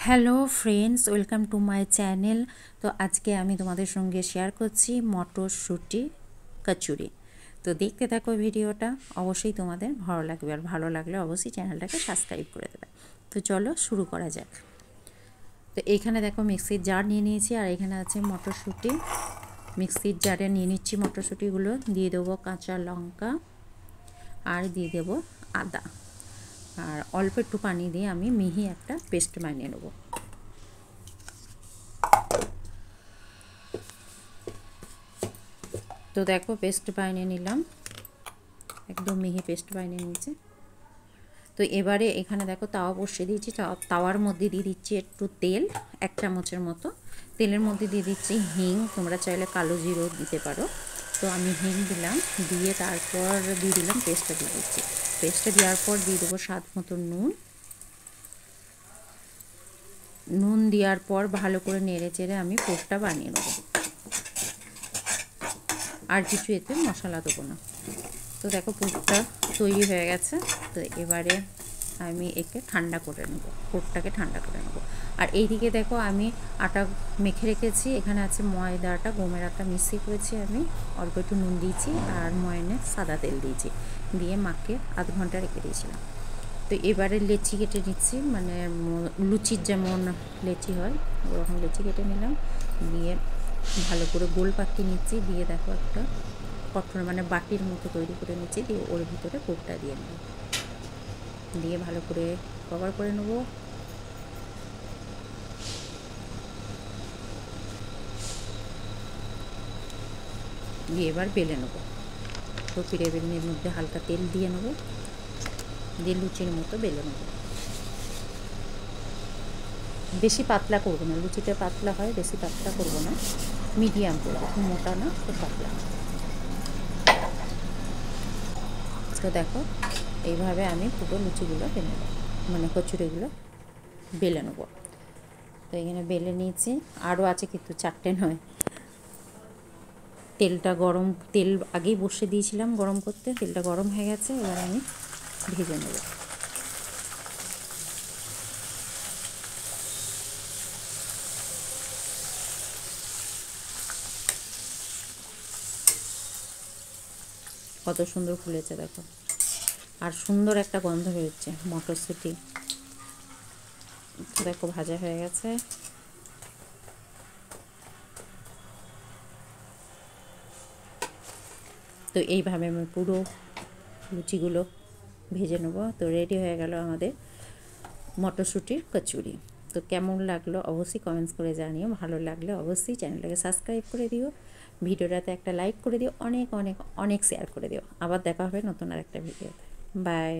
Hello friends, welcome to my channel. তো আজকে আমি তোমাদের সঙ্গে শেয়ার করছি মটরশুঁটি কচুরি। তো দেখতে থাকো ভিডিওটা, অবশ্যই তোমাদের ভালো লাগবে, আর ভালো লাগলে অবশ্যই চ্যানেলটাকে সাবস্ক্রাইব করে দেবে। তো চলো শুরু করা যাক। তো এইখানে দেখো মিক্সির জার নিয়ে নিয়েছি, আর এখানে আছে মটরশুঁটি। মিক্সির জারে নিয়ে নিচ্ছি মটরশুঁটিগুলো, দিয়ে দেবো কাঁচা লঙ্কা, আর দিয়ে দেবো আদা, আর অল্প একটু পানি দিয়ে আমি মিহি একটা পেস্ট বানিয়ে নেব। তো দেখো পেস্ট বানিয়ে নিলাম, একদম মিহি পেস্ট বানিয়ে নিয়েছি। তো এবারে এখানে দেখো তাওয়া বসিয়ে দিয়েছি, তাওয়ার মধ্যে দিয়ে দিচ্ছি একটু তেল, 1 চামচের মতো। তেলের মধ্যে দিয়ে দিচ্ছি হিং, তোমরা চাইলে কালো জিরো দিতে পারো। তো আমি হিং দিলাম, দিয়ে তারপর দিয়ে দিলাম পেস্টটা দিয়ে দিচ্ছি। পেস্টটা দেওয়ার পর দিয়ে দেবো স্বাদ মতো নুন দেওয়ার পর ভালো করে নেড়ে চেড়ে আমি পোস্টটা বানিয়ে নেব, আর কিছু এতে মশলা দেবো না। তো দেখো পুরটা তৈরি হয়ে গেছে। তো এবারে আমি একে ঠান্ডা করে নেব, পুরটাকে ঠান্ডা করে নেব। আর এইদিকে দেখো আমি আটা মেখে রেখেছি, এখানে আছে ময়দা আটা, গমের আটা মিক্সি করেছি আমি, অল্প একটু নুন দিয়েছি, আর ময়নে সাদা তেল দিয়েছি, দিয়ে মাকে আধ ঘন্টা রেখে দিয়েছিলাম। তো এবারে লেচি কেটে নিচ্ছি, মানে লুচির যেমন লেচি হয় ওরকম লেচি কেটে নিলাম, দিয়ে ভালো করে গোল পাকিয়ে নিচ্ছি, দিয়ে দেখো একটা কঠোর মানে বাটির মতো তৈরি করে নিচ্ছি, দিয়ে ওর ভিতরে পুরটা দিয়ে নেব, দিয়ে ভালো করে কভার করে নেব। দিয়ে এবার বেলে নেব। তো পিড়ে বেলনির মধ্যে হালকা তেল দিয়ে নেব, দিয়ে লুচির মতো বেলে নেব। বেশি পাতলা করবো না, লুচিটা পাতলা হয়, বেশি পাতলা করবো না, মিডিয়াম করবো, খুব মোটা না খুব পাতলা। তো দেখো এইভাবে আমি পুরো লুচিগুলো বেলে নেব, মানে কচুরিগুলো বেলে নেব। তো এখানে বেলে নিয়েছি, আরও আছে কিন্তু 4টে নয়। তেলটা গরম, তেল আগেই বসিয়ে দিয়েছিলাম গরম করতে, তেলটা গরম হয়ে গেছে, এবার আমি ভেজে নেব। কত সুন্দর ফুলেছে দেখো, আর সুন্দর একটা গন্ধ বেরোচ্ছে মটরশুঁটি। দেখো ভাজা হয়ে গেছে। তো এইভাবে আমি পুরো লুচিগুলো ভেজে নেব। তো রেডি হয়ে গেল আমাদের মটরশুঁটির কচুরি। তো কেমন লাগলো অবশ্যই কমেন্টস করে জানিও, ভালো লাগলে অবশ্যই চ্যানেলটাকে সাবস্ক্রাইব করে দিও, ভিডিওটাতে একটা লাইক করে দিও, অনেক অনেক অনেক শেয়ার করে দিও। আবার দেখা হবে নতুন আরেকটা ভিডিওতে। বাই।